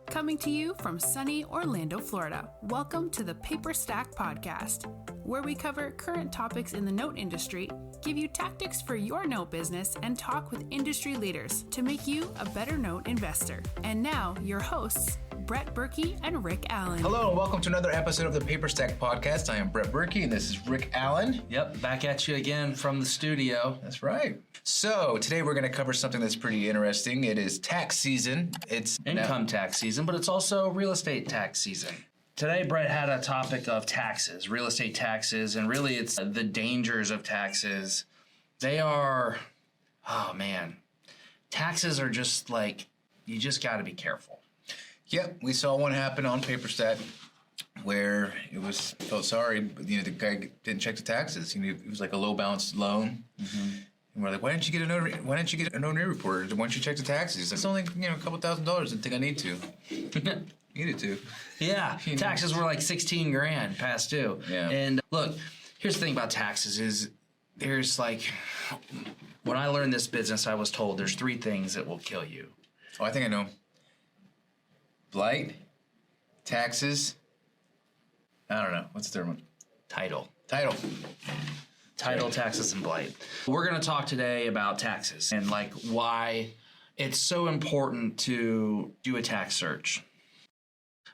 Coming to you from sunny Orlando, Florida, welcome to the Paperstac podcast, where we cover current topics in the note industry, give you tactics for your note business, and talk with industry leaders to make you a better note investor. And now, your hosts, Brett Burky and Rick Allen. Hello and welcome to another episode of the Paperstac podcast. I am Brett Burky and this is Rick Allen. Yep, back at you again from the studio. That's right. So today we're going to cover something that's pretty interesting. It is tax season. It's income tax season, but it's also real estate tax season. Today, Brett had a topic of taxes, real estate taxes, and really it's the dangers of taxes. They are, oh man, taxes are just like, you just got to be careful. Yep, we saw one happen on Paperstac where felt sorry, but the guy didn't check the taxes. It was like a low balance loan. Mm-hmm. And we're like, why didn't you get a notary report? Why don't you check the taxes? It's only a couple $1,000s. I think I need to. Needed to. Yeah, taxes were like $16,000 past due. Yeah. And look, here's the thing about taxes is there's like, when I learned this business, I was told there's 3 things that will kill you. Oh, I think I know. Blight, taxes, I don't know. What's the third one? Title, Right. taxes, and blight. We're going to talk today about taxes and like why it's so important to do a tax search.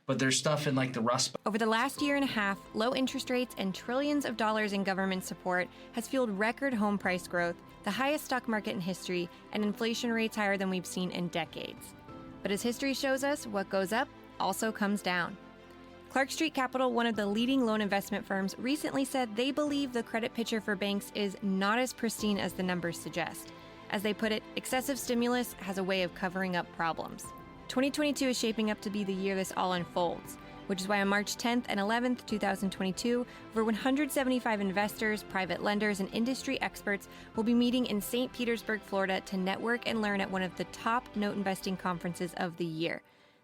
But there's stuff in like the Rust. Over the last year and a half, low interest rates and trillions of dollars in government support has fueled record home price growth, the highest stock market in history, and inflation rates higher than we've seen in decades. But as history shows us, what goes up also comes down. Clark Street Capital, one of the leading loan investment firms, recently said they believe the credit picture for banks is not as pristine as the numbers suggest. As they put it, excessive stimulus has a way of covering up problems. 2022 is shaping up to be the year this all unfolds, which is why on March 10th and 11th, 2022, over 175 investors, private lenders, and industry experts will be meeting in St. Petersburg, Florida to network and learn at one of the top note investing conferences of the year,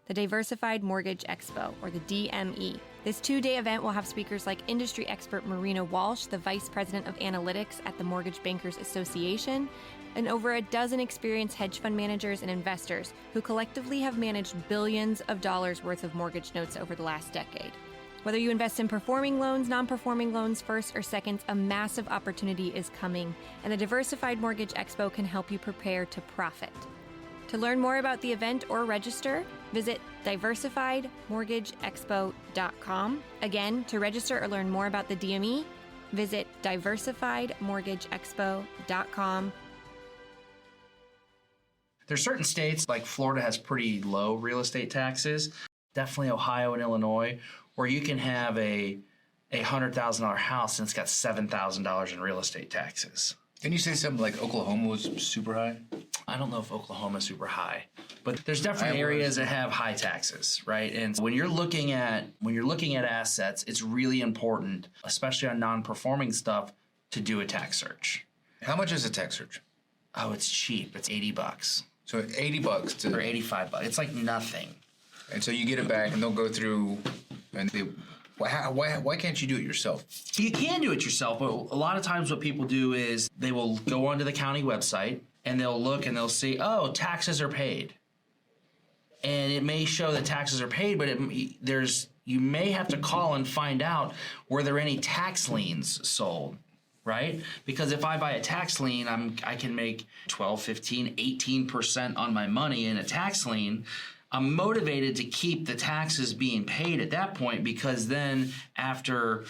the Diversified Mortgage Expo, or the DME. This 2-day event will have speakers like industry expert Marina Walsh, the Vice President of Analytics at the Mortgage Bankers Association, and over a dozen experienced hedge fund managers and investors who collectively have managed billions of dollars worth of mortgage notes over the last decade. Whether you invest in performing loans, non-performing loans, first or seconds, a massive opportunity is coming, and the Diversified Mortgage Expo can help you prepare to profit. To learn more about the event or register, visit diversifiedmortgageexpo.com. Again, to register or learn more about the DME, visit diversifiedmortgageexpo.com. There's certain states, like Florida has pretty low real estate taxes, definitely Ohio and Illinois, where you can have a $100,000 house and it's got $7,000 in real estate taxes. Didn't you say something like Oklahoma was super high? I don't know if Oklahoma is super high, but there's definitely areas that have high taxes, right? And when you're looking at assets, it's really important, especially on non-performing stuff, to do a tax search. How much is a tax search? Oh, it's cheap. It's $80. So $80 or $85. It's like nothing. And so you get it back, and they'll go through, and why can't you do it yourself? You can do it yourself, but a lot of times what people do is they will go onto the county website and they'll look and they'll see, oh, taxes are paid. And it may show that taxes are paid, but you may have to call and find out, were there any tax liens sold? Right? Because if I buy a tax lien, I can make 12, 15, 18% on my money in a tax lien. I'm motivated to keep the taxes being paid at that point, because then after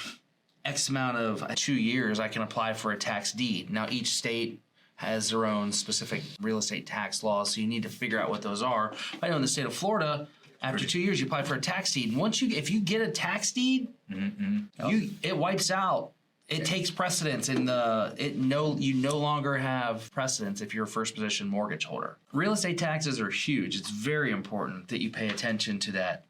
X amount of 2 years, I can apply for a tax deed. Now, each state has their own specific real estate tax laws, so you need to figure out what those are. I know in the state of Florida, after 2 years, you apply for a tax deed. And if you get a tax deed, it wipes out. It takes precedence you no longer have precedence if you're a first position mortgage holder. Real estate taxes are huge. It's very important that you pay attention to that.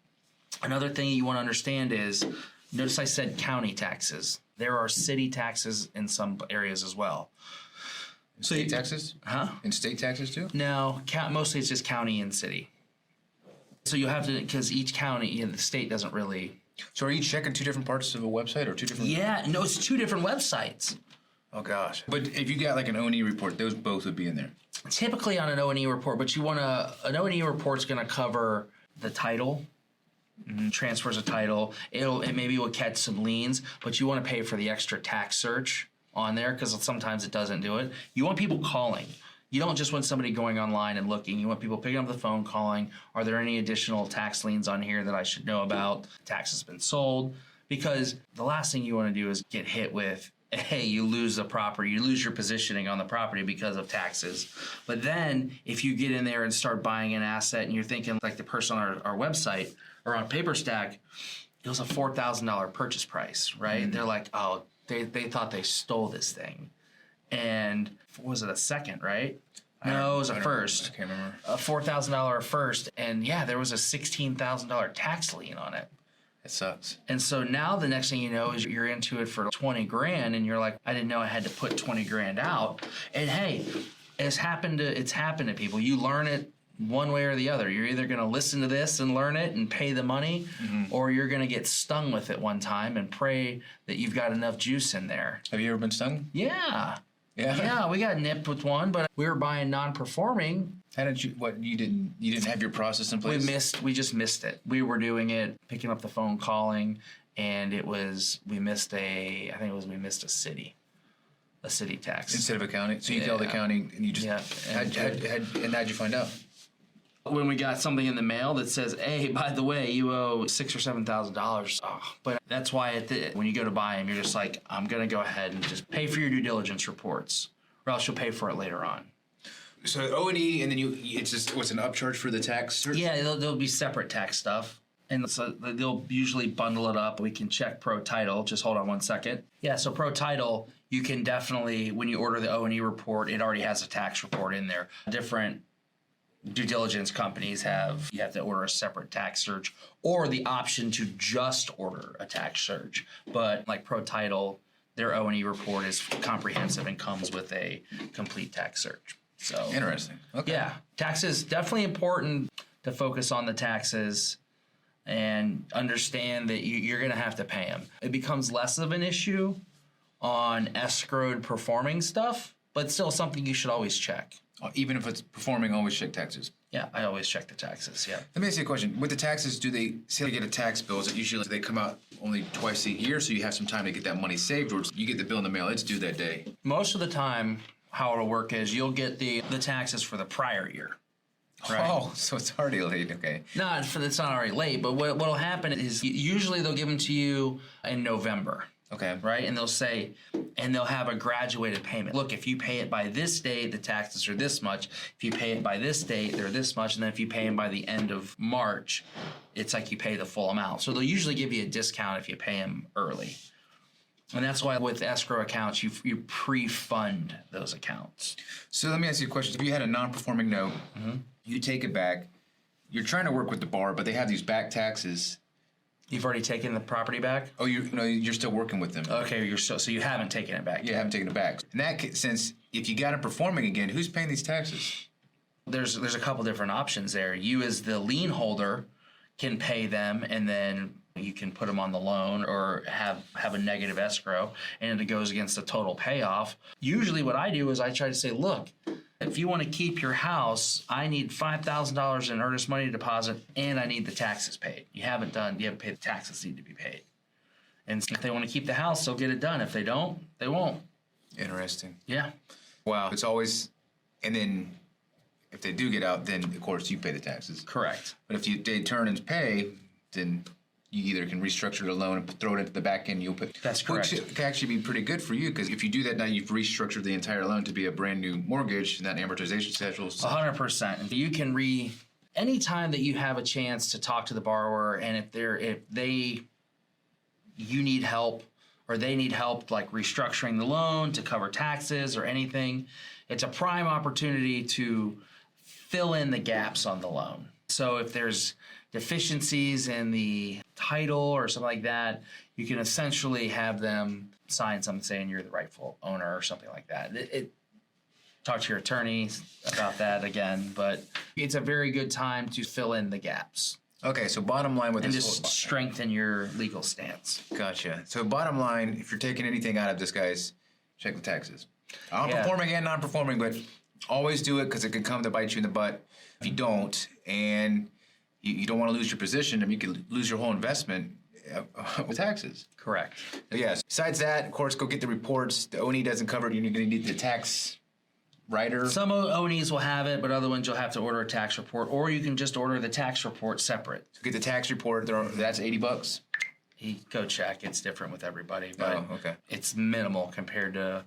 Another thing you want to understand is, notice I said county taxes. There are city taxes in some areas as well. State taxes? Huh? And state taxes too? No, mostly it's just county and city. So you have to, because each county, the state doesn't really. So are you checking 2 different parts of a website or 2 different? Yeah, no, it's 2 different websites. Oh gosh. But if you got like an O&E report, those both would be in there. Typically on an O&E report, but an O&E report's going to cover the title. Transfers a title. It maybe will catch some liens, but you want to pay for the extra tax search on there because sometimes it doesn't do it. You want people calling. You don't just want somebody going online and looking. You want people picking up the phone, calling. Are there any additional tax liens on here that I should know about? Tax has been sold. Because the last thing you want to do is get hit with, hey, you lose the property, you lose your positioning on the property because of taxes. But then if you get in there and start buying an asset and you're thinking like the person on our website or on Paperstac, it was a $4,000 purchase price, right? Mm-hmm. They're like, oh, they thought they stole this thing. And was it a second, right? No, it was a first. I can't remember. A $4,000 first. And yeah, there was a $16,000 tax lien on it. It sucks. And so now the next thing you know is you're into it for 20 grand and you're like, I didn't know I had to put 20 grand out. And hey, it's happened to people. You learn it one way or the other. You're either going to listen to this and learn it and pay the money, or you're going to get stung with it one time and pray that you've got enough juice in there. Have you ever been stung? Yeah. Yeah. Yeah, we got nipped with one, but we were buying non-performing. How did you? What you didn't have your process in place? We just missed it. We were doing it, picking up the phone, calling, and we missed a city tax instead of a county. So you tell the county, and you just and how'd you find out? When we got something in the mail that says, hey, by the way, you owe $6,000 or $7,000. Oh, but that's why when you go to buy them, you're just like, I'm going to go ahead and just pay for your due diligence reports, or else you'll pay for it later on. So O&E, and then it's just what's an upcharge for the tax? Yeah, there'll be separate tax stuff. And so they'll usually bundle it up. We can check Pro Title. Just hold on one second. Yeah, so Pro Title, you can definitely, when you order the O&E report, it already has a tax report in there. Different due diligence companies you have to order a separate tax search or the option to just order a tax search. But like Pro Title, their O&E report is comprehensive and comes with a complete tax search. So interesting. Okay. Yeah, taxes, definitely important to focus on the taxes and understand that you're going to have to pay them. It becomes less of an issue on escrowed performing stuff, but still something you should always check. Even if it's performing, always check taxes. Yeah, I always check the taxes, yeah. Let me ask you a question. With the taxes, do they say they get a tax bill? Is it usually they come out only twice a year so you have some time to get that money saved, or you get the bill in the mail, it's due that day? Most of the time, how it'll work is you'll get the taxes for the prior year. Right? Oh, so it's already late, okay. No, it's not already late, but what'll happen is usually they'll give them to you in November. Okay. Right? And they'll have a graduated payment. Look, if you pay it by this date, the taxes are this much. If you pay it by this date, they're this much. And then if you pay them by the end of March, it's like you pay the full amount. So they'll usually give you a discount if you pay them early. And that's why with escrow accounts, you pre-fund those accounts. So let me ask you a question. If you had a non-performing note, you take it back, you're trying to work with the bar, but they have these back taxes. You've already taken the property back? Oh, you're still working with them. Okay, so you haven't taken it back. You haven't taken it back. In that sense, if you got it performing again, who's paying these taxes? There's a couple different options there. You as the lien holder can pay them, and then you can put them on the loan or have a negative escrow, and it goes against the total payoff. Usually what I do is I try to say, look, if you want to keep your house, I need $5,000 in earnest money deposit, and I need the taxes paid. You haven't paid the taxes need to be paid. And if they want to keep the house, they'll get it done. If they don't, they won't. Interesting. Yeah. Wow. It's always, and then if they do get out, then of course you pay the taxes. Correct. But if they turn and pay, then you either can restructure the loan and throw it into the back end. That's correct. Which can actually be pretty good for you, because if you do that now, you've restructured the entire loan to be a brand new mortgage, and that amortization schedule. 100%. You can anytime that you have a chance to talk to the borrower, and you need help or they need help like restructuring the loan to cover taxes or anything, it's a prime opportunity to fill in the gaps on the loan. So if there's deficiencies in the title or something like that, you can essentially have them sign something saying you're the rightful owner or something like that. Talk to your attorney about that again, but it's a very good time to fill in the gaps. Okay, so bottom line with and this just strengthen your legal stance. Gotcha. So bottom line, if you're taking anything out of this, guys, check the taxes. Performing and non-performing, but always do it because it can come to bite you in the butt if you don't. And you don't want to lose your position. I mean, you could lose your whole investment with taxes. Correct. So yes. Besides that, of course, go get the reports. The O&E doesn't cover it. You're going to need the tax writer. Some O&Es will have it, but other ones you'll have to order a tax report, or you can just order the tax report separate. So get the tax report. That's $80. Go check. It's different with everybody, but okay. It's minimal compared to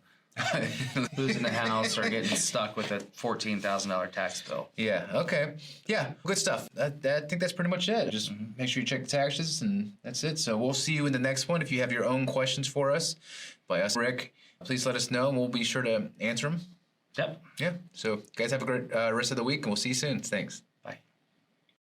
losing the house or getting stuck with a $14,000 tax bill. Yeah, okay. Yeah, good stuff. I think that's pretty much it. Just make sure you check the taxes, and that's it. So we'll see you in the next one. If you have your own questions for us, by us, Rick, please let us know, and we'll be sure to answer them. Yep. Yeah, so guys have a great rest of the week, and we'll see you soon. Thanks.